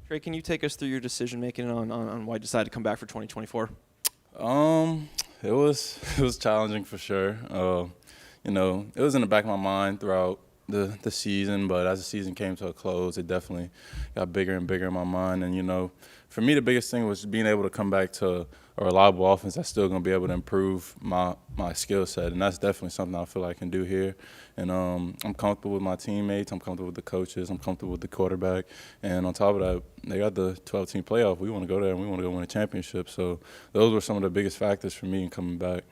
Trey, can you take us through your decision making on why you decided to come back for 2024? It was challenging for sure. It was in the back of my mind throughout the season, but as the season came to a close, it definitely got bigger and bigger in my mind. And for me, the biggest thing was being able to come back to a reliable offense that's still going to be able to improve my skill set, and that's definitely something I feel like I can do here. And I'm comfortable with my teammates, I'm comfortable with the coaches, I'm comfortable with the quarterback, and on top of that, they got the 12-team playoff. We want to go there and we want to go win a championship. So those were some of the biggest factors for me in coming back.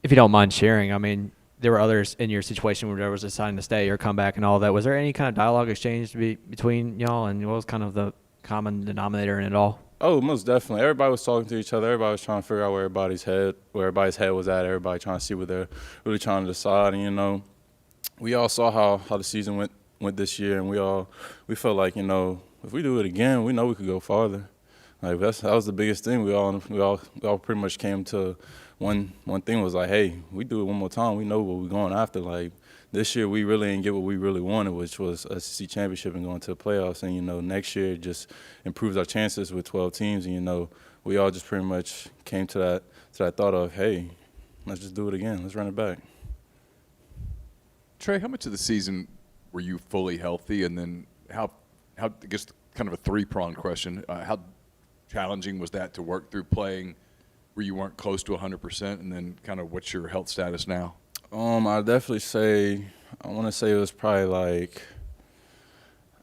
If you don't mind sharing, I mean, there were others in your situation where there was deciding to stay or come back and all that. Was there any kind of dialogue exchange between y'all, and what was kind of the common denominator in it all? Oh, most definitely. Everybody was talking to each other. Everybody was trying to figure out where everybody's head was at. Everybody trying to see what they're really trying to decide. And we all saw how the season went this year, and we felt like if we do it again, we know we could go farther. Like that was the biggest thing. We all pretty much came to one thing was like, hey, we do it one more time. We know what we're going after. Like this year, we really didn't get what we really wanted, which was a SEC championship and going to the playoffs. And next year just improves our chances with 12 teams. And we all just pretty much came to that thought of, hey, let's just do it again. Let's run it back. Trey, how much of the season were you fully healthy, and then how I guess kind of a three-pronged question, how challenging was that to work through playing where you weren't close to 100%, and then kind of what's your health status now? I'd definitely say, I want to say it was probably like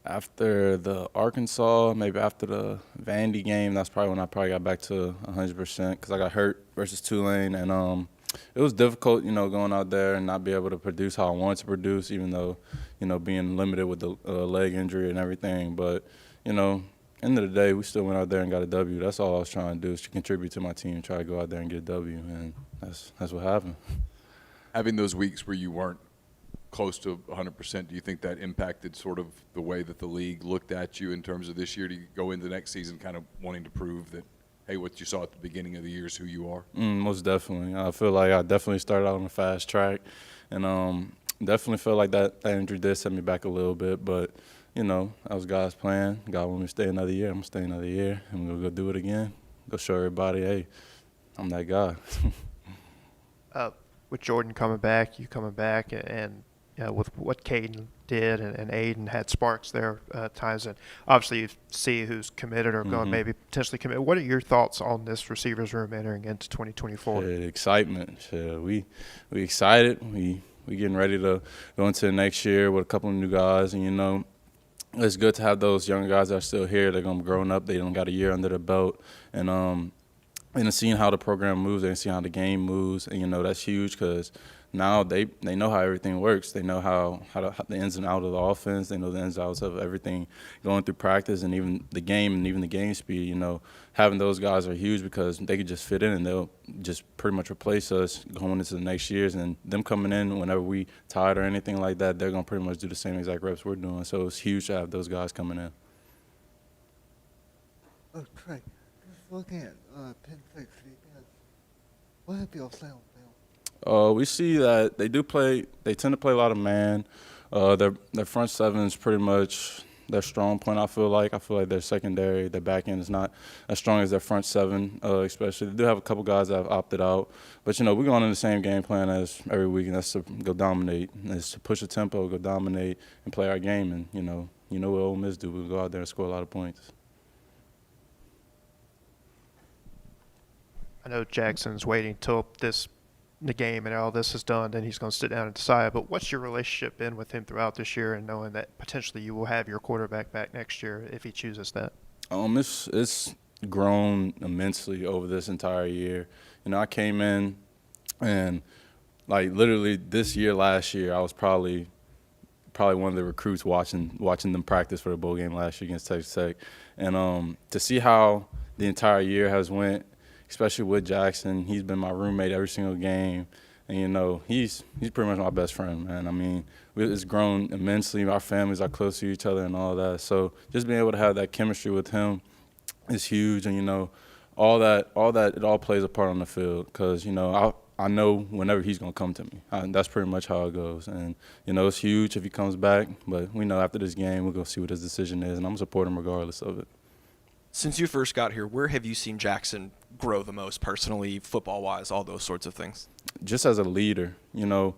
after the Arkansas, maybe after the Vandy game, that's probably when I probably got back to 100% because I got hurt versus Tulane. And it was difficult, going out there and not be able to produce how I wanted to produce, even though, being limited with the leg injury and everything. But, end of the day, we still went out there and got a W. That's all I was trying to do is to contribute to my team, try to go out there and get a W, and that's what happened. Having those weeks where you weren't close to 100%, do you think that impacted sort of the way that the league looked at you in terms of this year? Do you go into the next season kind of wanting to prove that, hey, what you saw at the beginning of the year is who you are? Most definitely. I feel like I definitely started out on a fast track, and definitely feel like that injury did set me back a little bit, but that was God's plan. God wanted me to stay another year. I'm going to stay another year. I'm going to go do it again. Go show everybody, hey, I'm that guy. With Jordan coming back, you coming back, and with what Caden did and Aiden had sparks there at times. And obviously you see who's committed or going maybe potentially commit. What are your thoughts on this receivers room entering into 2024? Excitement. We excited. We getting ready to go into the next year with a couple of new guys, and it's good to have those young guys that are still here. They're going to be growing up. They don't got a year under their belt. And seeing how the program moves and seeing how the game moves, and, that's huge because now they know how everything works. They know how the ins and outs of the offense. They know the ins and outs of everything going through practice and even the game and even the game speed. Having those guys are huge because they could just fit in and they'll just pretty much replace us going into the next years. And them coming in whenever we tired or anything like that, they're going to pretty much do the same exact reps we're doing. So it's huge to have those guys coming in. Oh, Trey, just looking at Penn State's defense, what have y'all seen on film? We see that they tend to play a lot of man. Their front seven is pretty much their strong point, I feel like. Their secondary, their back end is not as strong as their front seven, especially. They do have a couple guys that have opted out. But, we're going in the same game plan as every week, and that's to go dominate. It's to push the tempo, go dominate, and play our game. And, what Ole Miss do. We'll go out there and score a lot of points. I know Jackson's waiting till the game and all this is done, then he's going to sit down and decide. But what's your relationship been with him throughout this year, and knowing that potentially you will have your quarterback back next year if he chooses that? It's grown immensely over this entire year. I came in and like literally this year, last year, I was probably one of the recruits watching them practice for the bowl game last year against Texas Tech, and to see how the entire year has went. Especially with Jackson, he's been my roommate every single game, and he's pretty much my best friend, man. I mean, it's grown immensely. Our families are close to each other and all that. So just being able to have that chemistry with him is huge, and all that it all plays a part on the field. Because I know whenever he's going to come to me. That's pretty much how it goes. And, you know, it's huge if he comes back. But we know after this game, we're going to see what his decision is, and I'm going to support him regardless of it. Since you first got here, where have you seen Jackson grow the most personally, football-wise, all those sorts of things? Just as a leader, you know,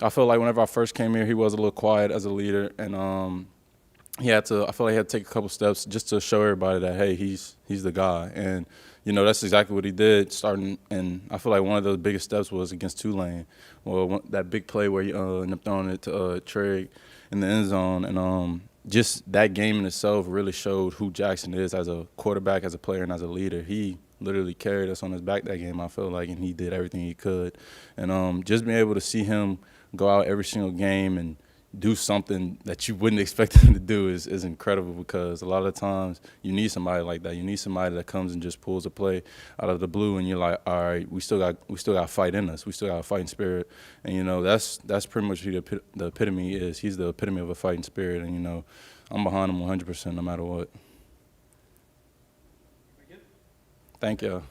I feel like whenever I first came here, he was a little quiet as a leader, and I feel like he had to take a couple steps just to show everybody that, hey, he's the guy. And, you know, that's exactly what he did starting. And I feel like one of those biggest steps was against Tulane. Well, that big play where he ended up throwing it to Trey in the end zone. And just that game in itself really showed who Jackson is as a quarterback, as a player, and as a leader. He literally carried us on his back that game, I feel like, and he did everything he could. And just being able to see him go out every single game and do something that you wouldn't expect him to do is incredible, because a lot of times you need somebody like that. You need somebody that comes and just pulls a play out of the blue, and you're like, all right, we still got fight in us. We still got a fighting spirit. And, you know, that's pretty much who the epitome is. He's the epitome of a fighting spirit, and, you know, I'm behind him 100% no matter what. Thank you.